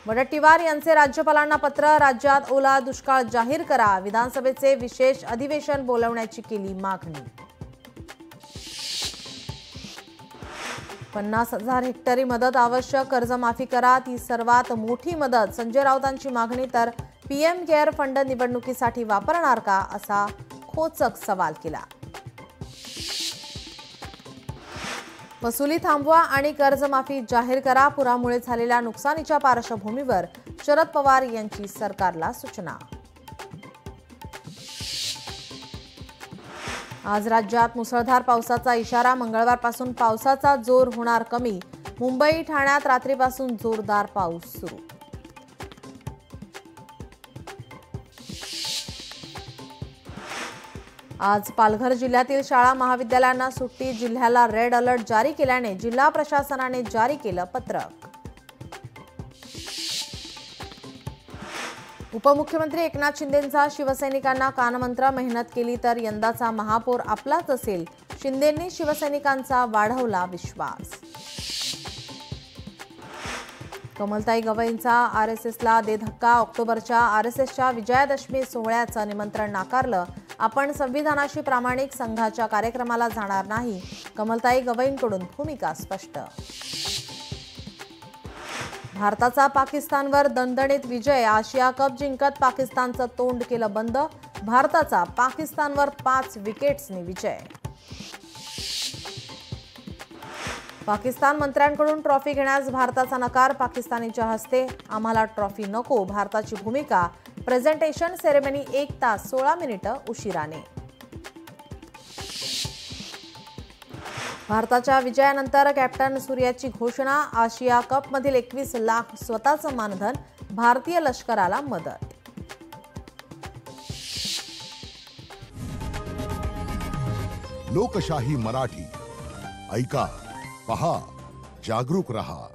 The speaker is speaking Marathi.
वडेट्टीवार यांचे राज्यपालांना पत्र, राज्यात ओला दुष्काळ जाहीर करा, विधानसभेचे विशेष अधिवेशन बोलवण्याची केली मागणी। 50,000 हेक्टरी मदत आवश्यक, कर्जमाफी करा, ती सर्वात मोठी मदत, संजय राऊतांची मागणी। तर पीएम केअर फंड निवडणुकीसाठी वापरणार का, असा खोचक सवाल केला। वसुली थांबवा आणि कर्जमाफी जाहीर करा, पुरामुळे झालेल्या नुकसानीच्या पार्श्वभूमीवर शरद पवार यांची सरकारला सूचना। आज राज्यात मुसळधार पावसाचा इशारा, मंगळवारपासून पावसाचा जोर होणार कमी, मुंबई ठाण्यात रात्रीपासून जोरदार पाऊस सुरू। आज पालघर जिल्ह्यातील शाळा महाविद्यालयांना सुट्टी, जिल्ह्याला रेड अलर्ट जारी केल्याने जिल्हा प्रशासनाने जारी केलं पत्रक। उपमुख्यमंत्री एकनाथ शिंदेंचा शिवसैनिकांना कानमंत्र, मेहनत केली तर यंदाचा महापौर आपलाच असेल, शिंदेंनी शिवसैनिकांचा वाढवला विश्वास। कमलताई गवईंचा आरएसएसला दे धक्का, ऑक्टोबरच्या आरएसएसच्या विजयादशमी सोहळ्याचं निमंत्रण नाकारलं, आपण संविधानाशी प्रामाणिक, संघाच्या कार्यक्रमाला जाणार नाही, कमलताई गवईंकडून भूमिका स्पष्ट। भारताचा पाकिस्तानवर दणदणीत विजय, आशिया कप जिंकत पाकिस्तानचं तोंड केलं बंद, भारताचा पाकिस्तानवर 5 विकेट्सनी विजय। पाकिस्तान मंत्र्यांकडून ट्रॉफी घेण्यास भारताचा नकार, पाकिस्तानीच्या हस्ते, आम्हाला ट्रॉफी नको, भारताची भूमिका, प्रेझेंटेशन सेरेमनी 1 तास 16 मिनिटं उशिराने। भारताच्या विजयानंतर कॅप्टन सूर्याची घोषणा, आशिया कप मधील 21 लाख स्वतःचं मानधन, भारतीय लष्कराला मदत। लोकशाही मराठी, ऐका, पहा, जागरूक रहा।